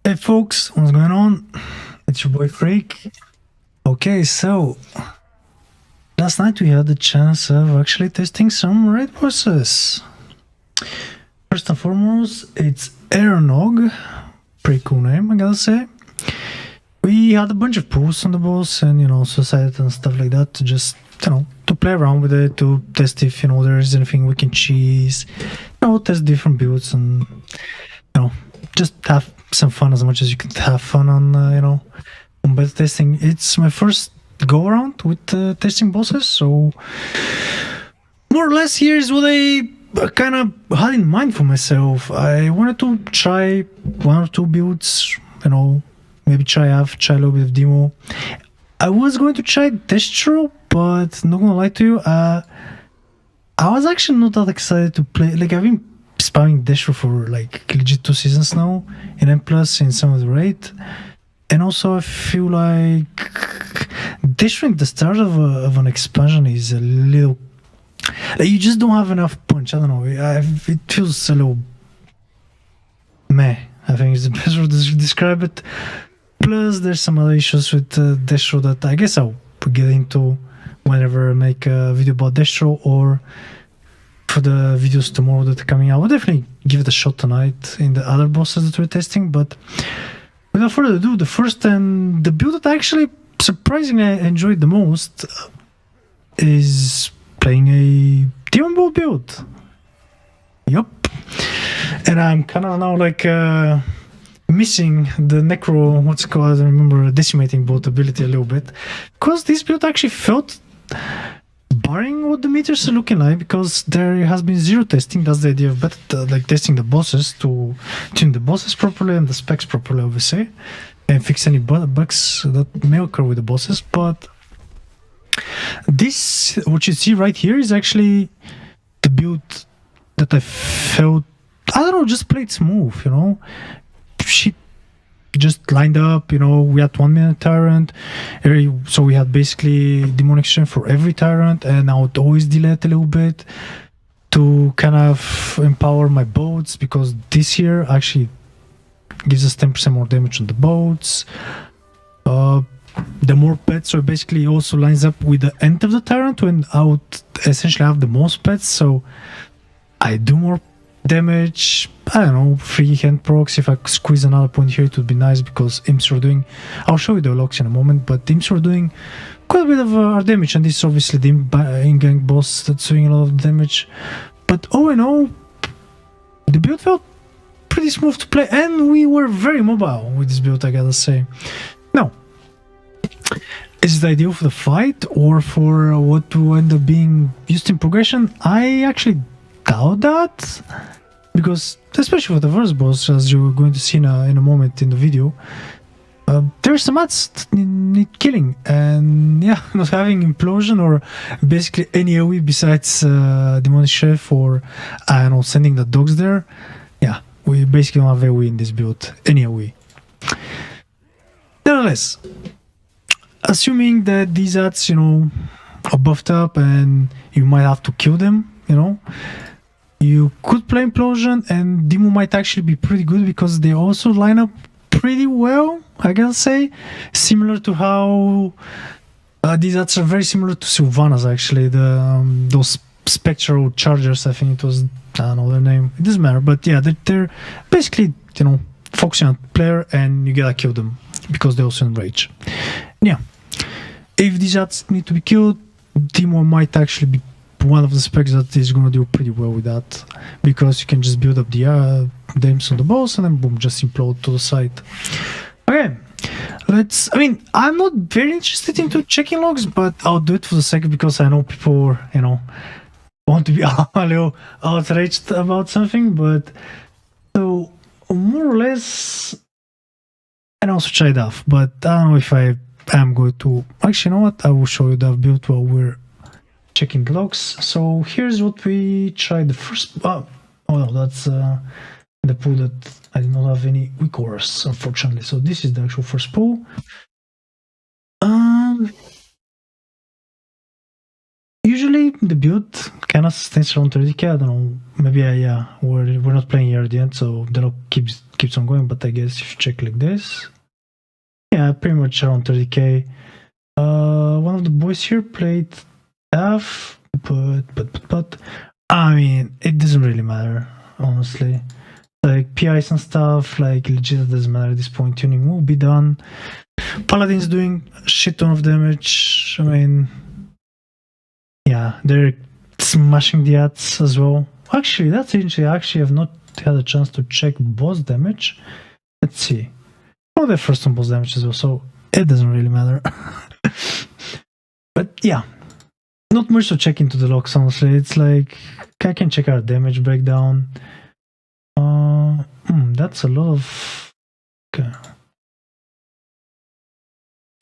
Hey folks, what's going on? It's your boy Freak. Okay, so last night we had the chance of actually testing some raid bosses. First and foremost, it's Eranog. Pretty cool name, I gotta say. We had a bunch of pulls on the boss and, society and stuff like that to just, to play around with it, to test if, there is anything we can cheese, test different builds and, just have some fun as much as you can have fun on, on beta testing. It's my first go around with testing bosses, so more or less here's what I kind of had in mind for myself. I wanted to try one or two builds, maybe try a little bit of demo. I was going to try Destro, but not gonna lie to you, I was actually not that excited to play. Like, I've been spamming Destro for like legit 2 seasons now in M+, in some of the raid. And also I feel like Destro at the start of an expansion is a little... Like, you just don't have enough punch. I don't know. It feels a little meh, I think is the best word to describe it. Plus, there's some other issues with Destro that I guess I'll get into whenever I make a video about Destro or for the videos tomorrow that are coming out. I'll definitely give it a shot tonight in the other bosses that we're testing. But without further ado, the first and the build that I actually surprisingly enjoyed the most is playing a Demon Ball build. Yup. And I'm kind of now like missing the Necro, what's it called, I don't remember, decimating bolt ability a little bit. Because this build actually felt, barring what the meters are looking like, because there has been zero testing. That's the idea of better, like testing the bosses to tune the bosses properly and the specs properly, obviously, and fix any bugs that may occur with the bosses. But this, what you see right here, is actually the build that I felt, I don't know, just played smooth, Shit just lined up, we had 1 minute tyrant, so we had basically demonic strength for every tyrant, and I would always delay it a little bit to kind of empower my boats, because this here actually gives us 10% more damage on the boats. The more pets, so it basically also lines up with the end of the tyrant when I would essentially have the most pets, so I do more damage. I don't know, free hand procs. If I squeeze another point here, it would be nice, because imps are doing, I'll show you the locks in a moment, but imps are doing quite a bit of our damage, and this is obviously the in-gang boss that's doing a lot of damage. But all in all, the build felt pretty smooth to play, and we were very mobile with this build, I gotta say. Now, is it ideal for the fight or for what will end up being used in progression? I actually doubt that, because especially for the first boss, as you're going to see in a moment in the video, there's some mats that need killing, and yeah, not having implosion or basically any AoE besides demonic chef or I don't know, sending the dogs there. Yeah, we basically don't have AoE in this build, any AoE. Nevertheless, assuming that these ads, are buffed up and you might have to kill them, you could play Implosion, and Demo might actually be pretty good, because they also line up pretty well, I gotta say. Similar to how these ads are very similar to Sylvanas, actually. Those spectral chargers, I think it was, I don't know their name, it doesn't matter, but yeah, they're basically, focusing on player, and you gotta kill them because they also enrage. Yeah, if these ads need to be killed, Demo might actually be one of the specs that is going to do pretty well with that, because you can just build up the damage on the boss and then boom, just implode to the side. Okay, I'm not very interested into checking logs, but I'll do it for the sake, because I know people, want to be a little outraged about something. But so more or less, and also try DAF, but I don't know if I am going to. Actually, you know what? I will show you DAF build while we're checking the logs. So here's what we tried the first. Oh no, that's the pool that I did not have any weak auras, unfortunately. So this is the actual first pool. Usually the build kind of stays around 30k. I don't know. Maybe we're not playing here at the end, so the log keeps keeps on going, but I guess if you check like this, yeah, pretty much around 30k. One of the boys here played F, but I mean, it doesn't really matter, honestly. Like PIs and stuff, like legit, it doesn't matter at this point. Tuning will be done. Paladin's doing a shit ton of damage. I mean, yeah, they're smashing the ads as well. Actually, that's interesting. I actually have not had a chance to check boss damage. Let's see. Oh, they're first on boss damage as well, so it doesn't really matter. But yeah, not much to check into the logs, honestly. It's like, I can check our damage breakdown. That's a lot of... Okay.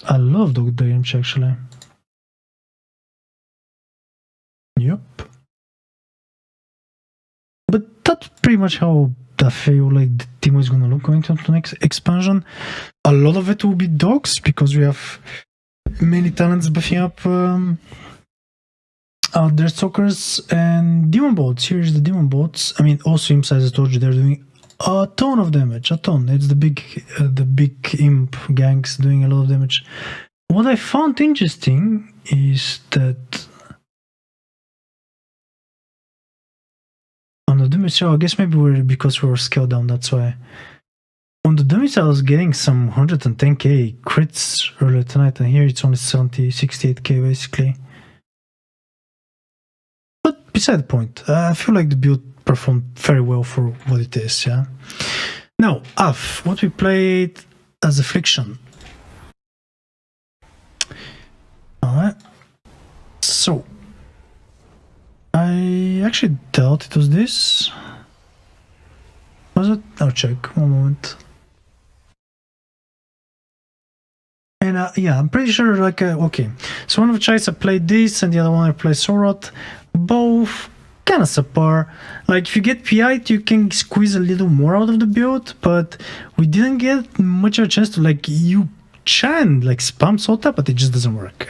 I love the damage, actually. Yep. But that's pretty much how I feel like the team is gonna look going to the next expansion. A lot of it will be dogs, because we have many talents buffing up their stalkers and demon boats. Here's the demon boats. I mean, also imps, as I told you, they're doing a ton of damage, a ton. It's the big imp gangs doing a lot of damage. What I found interesting is that on the damage, I guess maybe because we were scaled down, that's why. On the damage, I was getting some 110k crits earlier tonight, and here it's only 68k basically. But beside the point, I feel like the build performed very well for what it is, yeah. Now, what we played as affliction. Alright. So, I actually doubt it was this. Was it? I'll check. One moment. And yeah, I'm pretty sure, like, okay. So one of the choices I played this, and the other one I played Sorot. Both kind of subpar. Like, if you get PI'd, you can squeeze a little more out of the build, but we didn't get much of a chance to, like, you can, like, spam Sota, but it just doesn't work.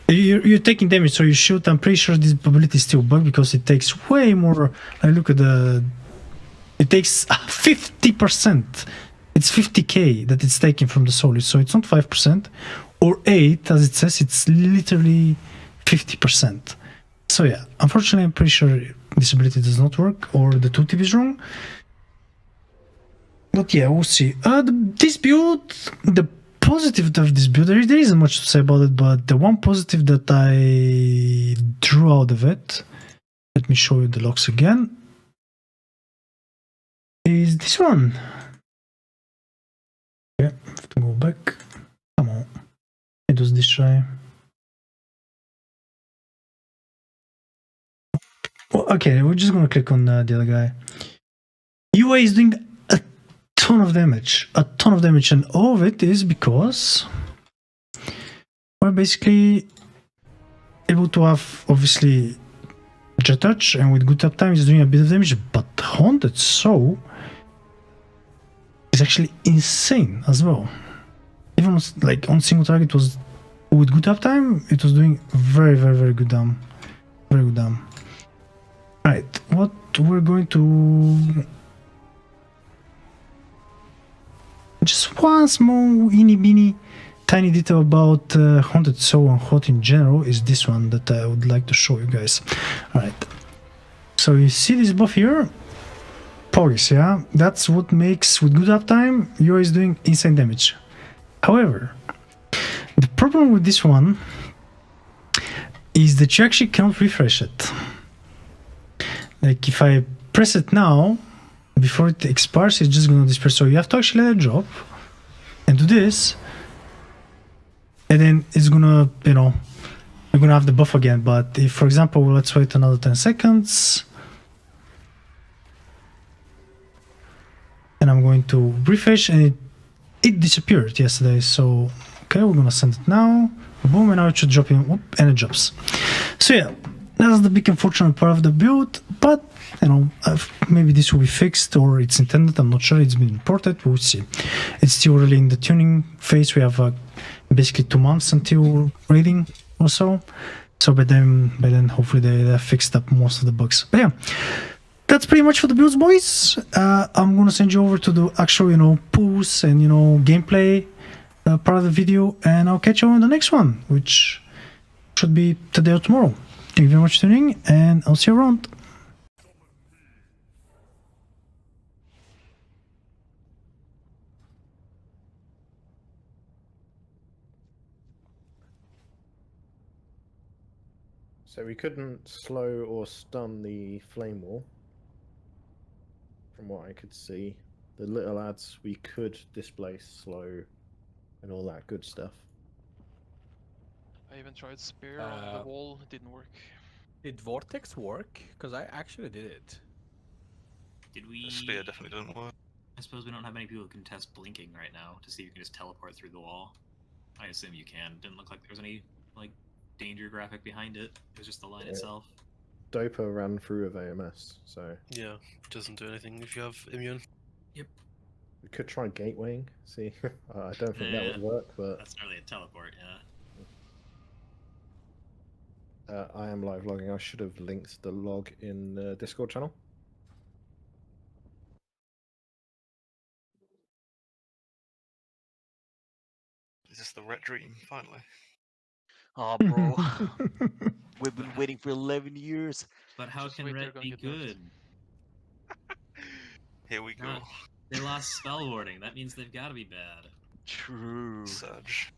You're taking damage, so you shoot. I'm pretty sure this ability is still bugged because it takes way more. Like, look at it takes 50%. It's 50k that it's taken from the soul, so it's not 5% or 8 as it says. It's literally 50%. So yeah, unfortunately, I'm pretty sure this ability does not work, or the tooltip is wrong. But yeah, we'll see. This build, the positive of this build, there isn't much to say about it, but the one positive that I drew out of it, let me show you the logs again, is this one. Okay, I have to go back. Come on. It was this try. Well, okay, we're just gonna click on the other guy. UA is doing a ton of damage, and all of it is because we're basically able to have, obviously, jet touch, and with good uptime is doing a bit of damage, but Haunted Soul is actually insane as well. Even like on single target, was with good uptime, it was doing very, very, very good damage. Very good damage. Right, what we're going to... Just one small tiny detail about Haunted Soul and Hot in general is this one that I would like to show you guys. Alright, so you see this buff here? Polis, yeah? That's what makes, with good uptime, you're always doing insane damage. However, the problem with this one is that you actually cannot refresh it. Like, if I press it now, before it expires, it's just gonna disperse. So you have to actually let it drop and do this, and then it's gonna, you know, you're gonna have the buff again. But if, for example, let's wait another 10 seconds, and I'm going to refresh, and it disappeared yesterday. So, okay, we're gonna send it now. Boom, and now it should drop in, whoop, and it drops. So yeah, that's the big unfortunate part of the build, but you know, maybe this will be fixed, or it's intended. I'm not sure. It's been imported. We'll see. It's still really in the tuning phase. We have basically 2 months until raiding or so. So by then, hopefully they have fixed up most of the bugs. But yeah, that's pretty much for the builds, boys. I'm gonna send you over to the actual, pulls and gameplay part of the video, and I'll catch you on the next one, which should be today or tomorrow. Thank you very much for tuning, and I'll see you around. So we couldn't slow or stun the flame wall, from what I could see. The little ads we could displace, slow, and all that good stuff. I even tried spear on the wall, it didn't work. Did Vortex work? Because I actually did it. Did we... The spear definitely doesn't work. I suppose we don't have many people who can test blinking right now to see if you can just teleport through the wall. I assume you can. Didn't look like there was any, like, danger graphic behind it. It was just the line itself. Dopa ran through of AMS, so... Yeah, doesn't do anything if you have immune. Yep. We could try gatewaying, see. I don't think that would work, but... That's not really a teleport, yeah. I am live logging. I should have linked the log in the Discord channel. Is this the ret dream, finally? Oh, bro. We've been waiting for 11 years. But how Just can wait, they're red gonna be get nerfed. good? Here we go. They lost spell warding. That means they've got to be bad. True. Surge.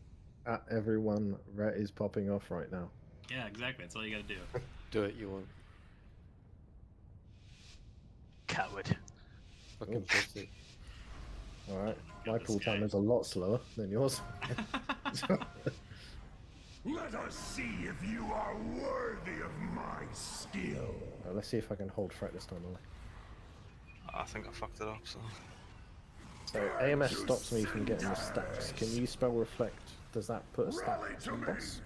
At everyone, ret is popping off right now. Yeah, exactly. That's all you got to do. Do it, you want. Coward. Fucking pussy. Alright, my pull time is a lot slower than yours. Let us see if you are worthy of my skill. Let's see if I can hold threat this time. I think I fucked it up, so... So, AMS stops me from getting the stacks. Can you spell reflect? Does that put a stack on the boss?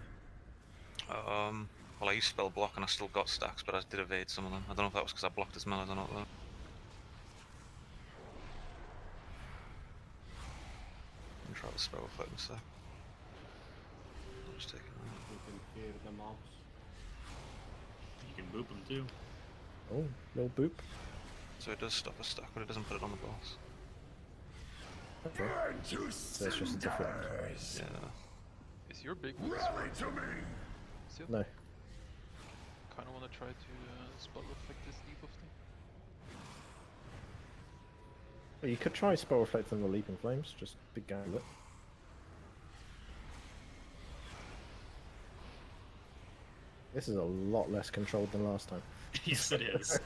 Well, I used spell block and I still got stacks, but I did evade some of them. I don't know if that was because I blocked his melee or not, though. Let me try the spell reflect instead. I'm just taking that. You can fear the mobs. You can boop them too. Oh, little boop. So it does stop a stack, but it doesn't put it on the boss. Okay. So it's just a different... Yeah. Is your big Rally to me. No. Kinda wanna try to spell reflect this debuff thing. Well, you could try spell reflect on the leaping flames, just big gambit. This is a lot less controlled than last time. Yes, it is.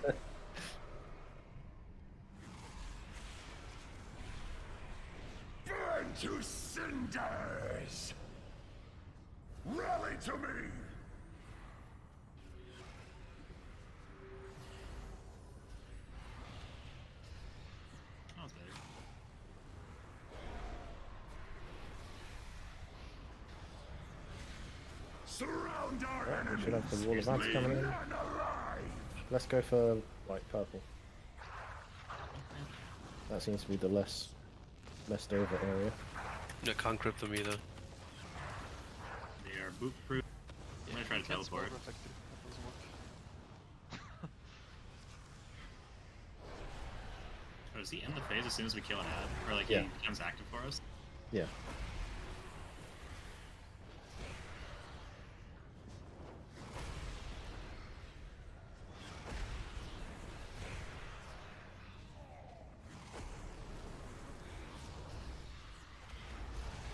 Burn to cinders. Rally to me. That was better. Surround our Right, we enemies. should have the wall of ads coming in. None alive. Let's go for like purple. That seems to be the less over area. I can't grip them either. They are boop proof. I'm gonna try to You can't spell teleport. reflect it, that doesn't work. Oh, does he end the phase as soon as we kill an ad? Or like Yeah. he becomes active for us? Yeah.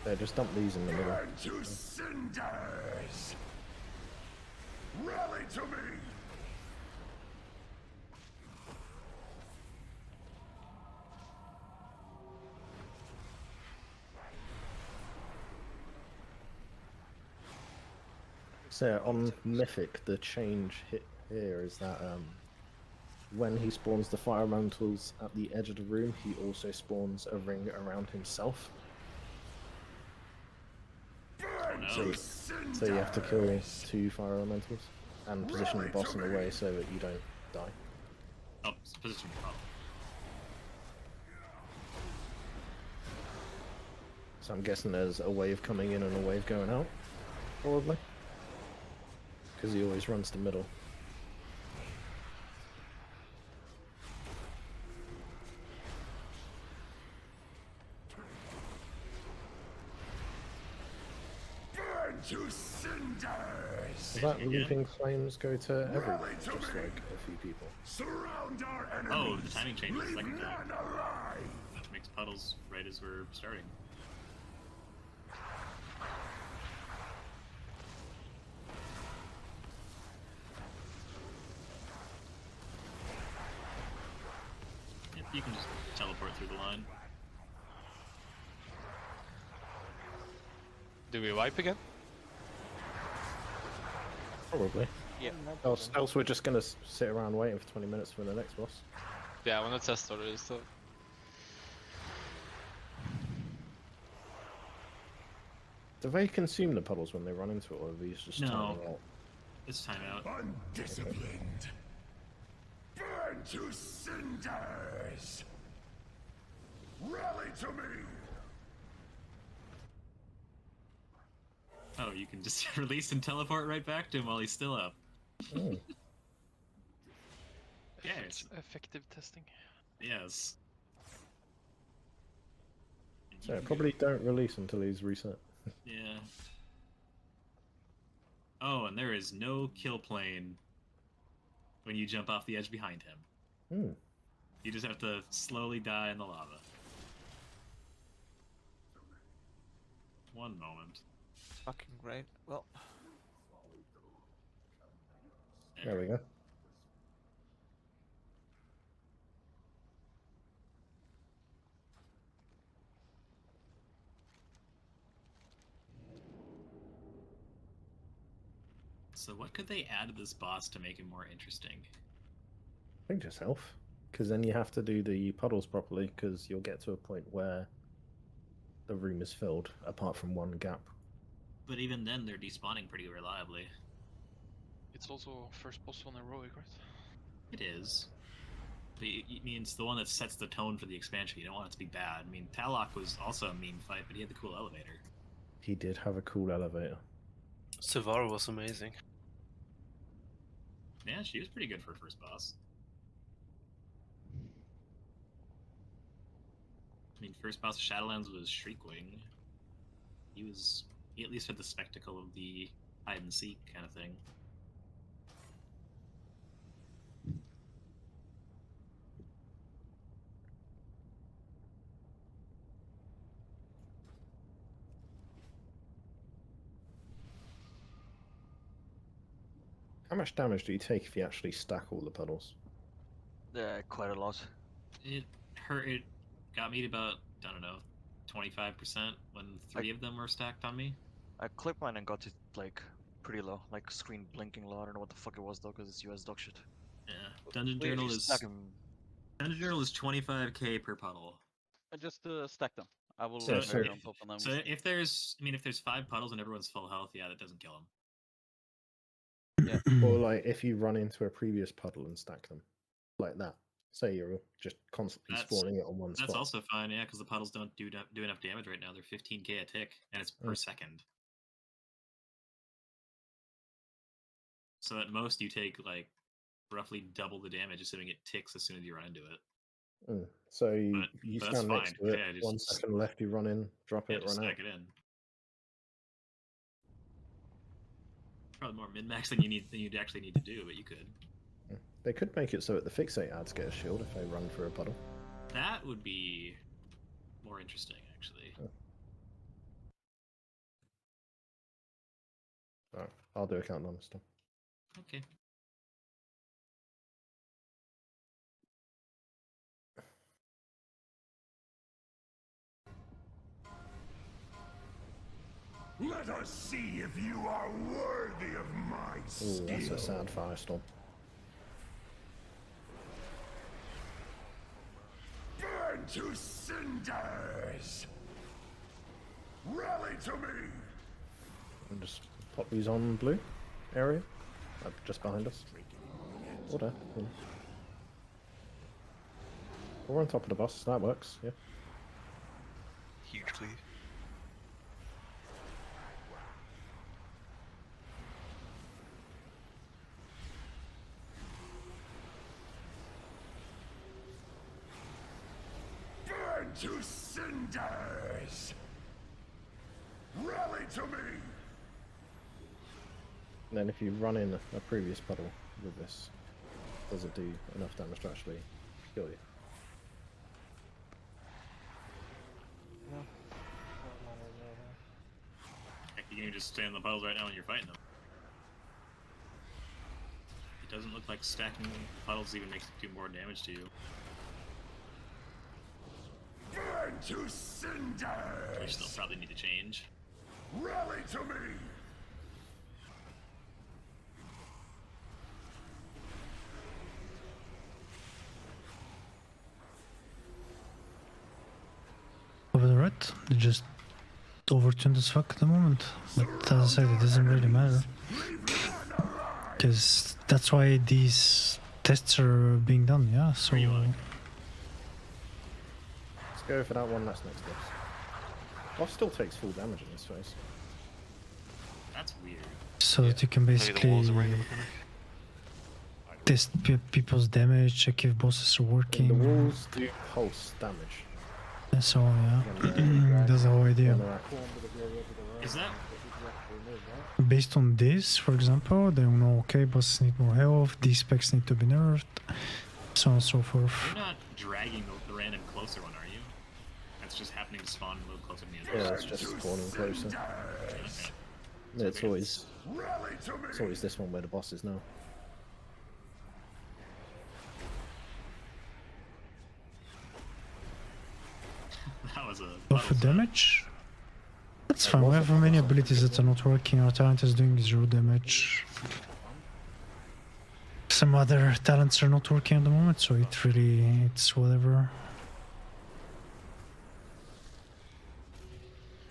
There, just dump these in the middle. Burn to cinders. Rally to me. So on Mythic, the change here is that when he spawns the fire mantles at the edge of the room, he also spawns a ring around himself. Burn Oh, So, no. so you have to kill 2 fire elementals and position the boss in a way so that you don't die. Oh, position. Oh. So I'm guessing there's a wave coming in and a wave going out, probably. Because he always runs the middle. to cinders! Does that leaping flames go to everyone, just like a few people? Surround our enemies! Oh, the timing changes Leave second time. none alive! Which makes puddles right as we're starting. Yep, you can just teleport through the line. Do we wipe again? Probably. Yeah. Else we're just gonna sit around waiting for 20 minutes for the next boss. Yeah, I wanna test already, so... Do they consume the puddles when they run into it, or are these just No. timing out? It's timeout. Undisciplined! Burn to cinders! Rally to me! Oh, you can just release and teleport right back to him while he's still up. Oh. Yes. Effective testing. Yes. So probably don't release until he's reset. Yeah. Oh, and there is no kill plane when you jump off the edge behind him. Hmm. You just have to slowly die in the lava. One moment. Fucking great. Well, There we go. So what could they add to this boss to make him more interesting? I think just health. Because then you have to do the puddles properly, because you'll get to a point where the room is filled, apart from one gap. But even then, they're despawning pretty reliably. It's also first boss on heroic, right? It is. But it means the one that sets the tone for the expansion. You don't want it to be bad. I mean, Talok was also a mean fight, but he had the cool elevator. He did have a cool elevator. Savara was amazing. Yeah, she was pretty good for a first boss. I mean, first boss of Shadowlands was Shriekwing. He at least had the spectacle of the hide and seek kind of thing. How much damage do you take if you actually stack all the puddles? Quite a lot. It hurt. It got me to about, I don't know, 25% when three of them were stacked on me. I clipped mine and got it like pretty low, like screen blinking low. I don't know what the fuck it was though, because it's US dog shit. Yeah, Dungeon Wait, Journal you is stack 'em. Dungeon Journal is 25k per puddle. I just stack them. I will So- layer on top of them. So if there's 5 puddles and everyone's full health, yeah, that doesn't kill them. Or like if you run into a previous puddle and stack them, like that. Say you're just constantly spawning it on one spot. That's also fine, yeah, because the puddles don't do enough damage right now. They're 15k a tick, and it's per second. So at most you take like roughly double the damage, assuming it ticks as soon as you run into it. So you but that's stand next fine. to it, Yeah, just 1 second left, you run in, drop it, just run out. stack it in. Probably more min-max than you'd actually need to do, but you could. They could make it so that the fixate ads get a shield if they run through a puddle. That would be more interesting, actually. Alright, I'll do a countdown this time. Okay. Let us see if you are worthy of my Ooh, that's skill. a sad firestorm. Burn to cinders! Rally to me! And just pop these on blue area, just behind us. Order. We're on top of the boss. That works. Yeah. Hugely. Burn to cinders! Rally to me! And then if you run in a previous puddle with this, does it do enough damage to actually kill you? Heck, you can just stay in the puddles right now when you're fighting them. It doesn't look like stacking puddles even makes it do more damage to you. Burn to cinders! Which they'll probably need to change. Rally to me! Over the red, they just overtuned as fuck at the moment. But as I said, it doesn't really matter. Because that's why these tests are being done, yeah, so... Where you are? Let's go for that one that's next to us. Boss still takes full damage in this phase. That's weird. So that you can basically test people's damage, check if bosses are And working, the walls do pulse damage. and so on, yeah. When That's the whole idea. they're active. Is that? Based on this, for example, they will know, okay, bosses need more health, these specs need to be nerfed, so on and so forth. You're not dragging the random closer one, are you? That's just happening to spawn a little closer to the Yeah, other. it's just spawning closer. Okay. Yeah, it's always this one where the boss is now. That was a. Go for damage? That's fine, we have many abilities that are not working, our talent is doing 0 damage. Some other talents are not working at the moment, so it's whatever.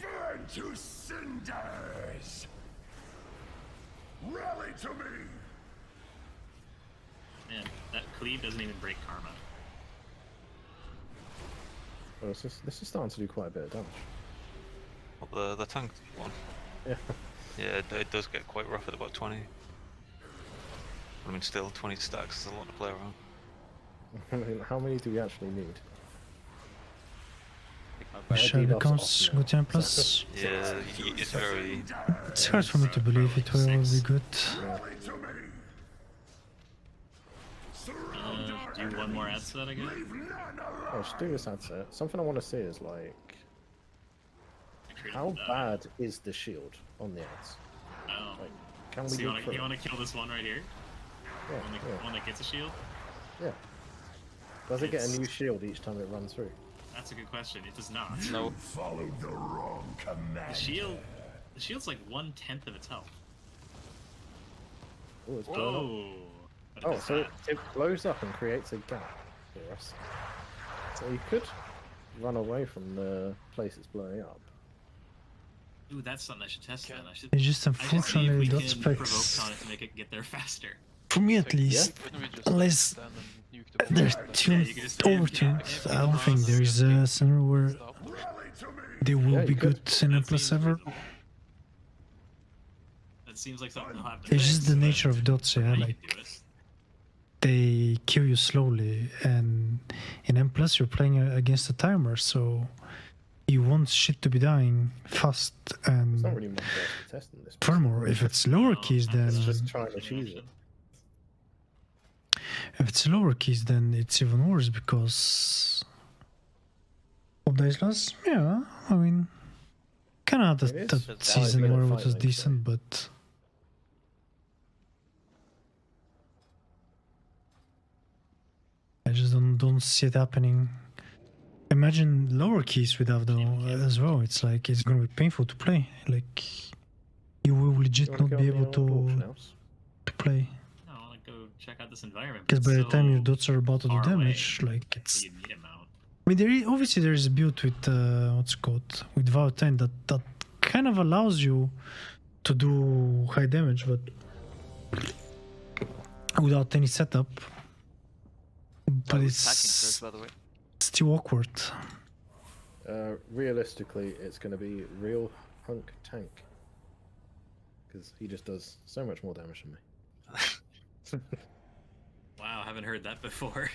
Burn to cinders! Rally to me! Man, that cleave doesn't even break karma. Oh, this is starting to do quite a bit of damage. Well, the tank one. Yeah. Yeah, it does get quite rough at about 20. I mean, still 20 stacks is a lot to play around. I mean, how many do we actually need? Shall debuff's becomes off now. good 10 plus. Yeah, it's very... It's hard for me to believe it will be good. Rally to me! Do one more ad set, I guess? Leave none alive! Oh, just do this ad set. Something I want to see is like, Actually, how bad is the shield on the ads? Oh. Like, can we So go through? you want to kill this one right here? Yeah, One that gets a shield? yeah. Does it get a It's- new shield each time it runs through? That's a good question. It does not. No. Followed the wrong command. The shield's like 1/10 of its health. Oh, it's blown up. Whoa! But it Oh, does so that. it blows up and creates a gap for us. So you could run away from the place it's blowing up. Ooh, that's something I should test then. I should It's just see if unfortunately we dot can provoke specs, on it to make it get there faster. for me at least, Couldn't we just unless stand and nuke the they're boss tuned, you can just overtuned. yeah, I don't think there is a scenario where stop? Rally to me! they will Yeah, be you could. good in M That plus seems ever. reasonable. That seems like something they'll have to It's fix, just the but nature of dots, for now yeah, you like can do it. they kill you slowly, and in M plus you're playing against a timer, so you want shit to be dying fast. It's And not really much else to test in this. furthermore, if it's lower keys, then It's just trying to cheese it. if it's lower keys, then it's even worse because of days loss. Yeah, I mean, kind of It that, is that just season 5-minute where it fight was rate, decent, but I just don't see it happening. Imagine lower keys without though as well. It's like it's gonna be painful to play. Like you will legit You wanna not go be on the able old auction house? to play No, I want to go check out this environment. because by the time your so dots are about to do far away. damage, like it's. you need him out. I mean, obviously there is a build with what's it called with Vow 10 that kind of allows you to do high damage, but without any setup. But it's by the way. still awkward. Realistically, it's going to be real hunk tank. Because he just does so much more damage than me. Wow, haven't heard that before.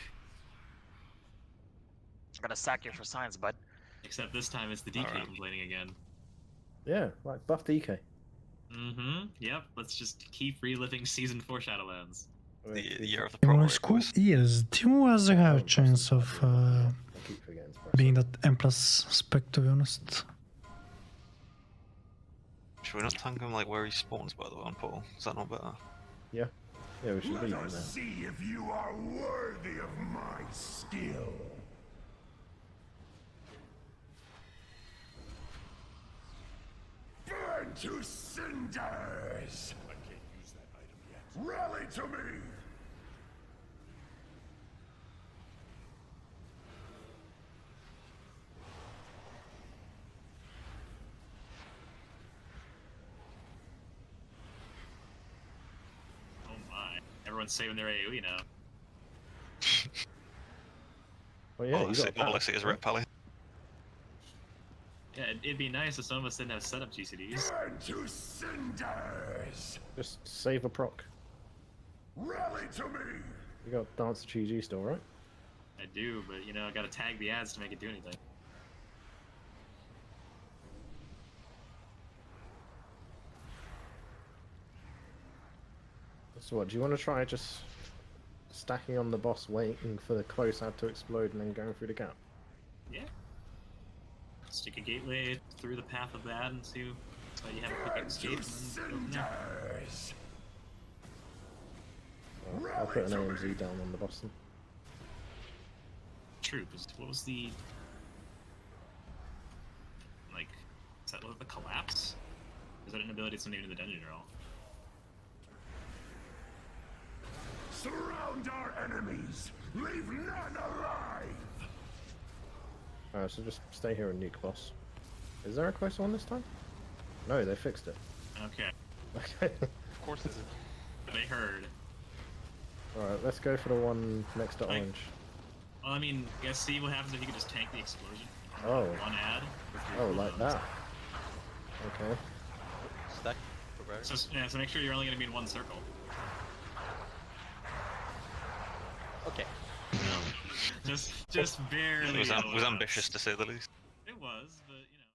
I'm gonna sack you for science, bud. Except this time it's the DK complaining again. Yeah, like buff DK. Mm-hmm. Yep. Let's just keep reliving Season 4 Shadowlands. The year of the Demonology pro. school. Yes, Timo has a higher chance of I keep forgetting to press being it. that M plus spec, to be honest. Should we not tank him like where he spawns by the way on Paul? Is that not better? Yeah, we should Let be us there. see if you are worthy of my skill. Burn to cinders! I can't use that item yet. Rally to me! Oh my. Everyone's saving their AoE now. Well, yeah, all, you got all I see is Red Pally. Yeah, it'd be nice if some of us didn't have setup GCDs. Burn to cinders! Just save a proc. Rally to me! You got Dancer GG still, right? I do, but you know, I gotta tag the ads to make it do anything. So what, do you want to try just stacking on the boss, waiting for the close ad to explode and then going through the gap? Yeah. Stick a gateway through the path of that and see so you have a quick escape and then go from there. Cinders! Well, I'll put an AMZ down on the boss then. True, because what was the... Like, is that what the collapse? Is that an ability that's not even in the dungeon at all? Surround our enemies! Leave none alive! Alright, so just stay here and nuke boss. Is there a close one this time? No, they fixed it. Okay. Okay. Of course it is. They heard. Alright, let's go for the one next to Like- orange. Well, I mean, guess see what happens if you could just tank the explosion. Oh. One ad. with your Oh, like cooldowns. that. Okay. Stack. Prepare. So make sure you're only gonna be in one circle. Okay. Just barely. It was out of was that. ambitious to say the least. It was, but you know.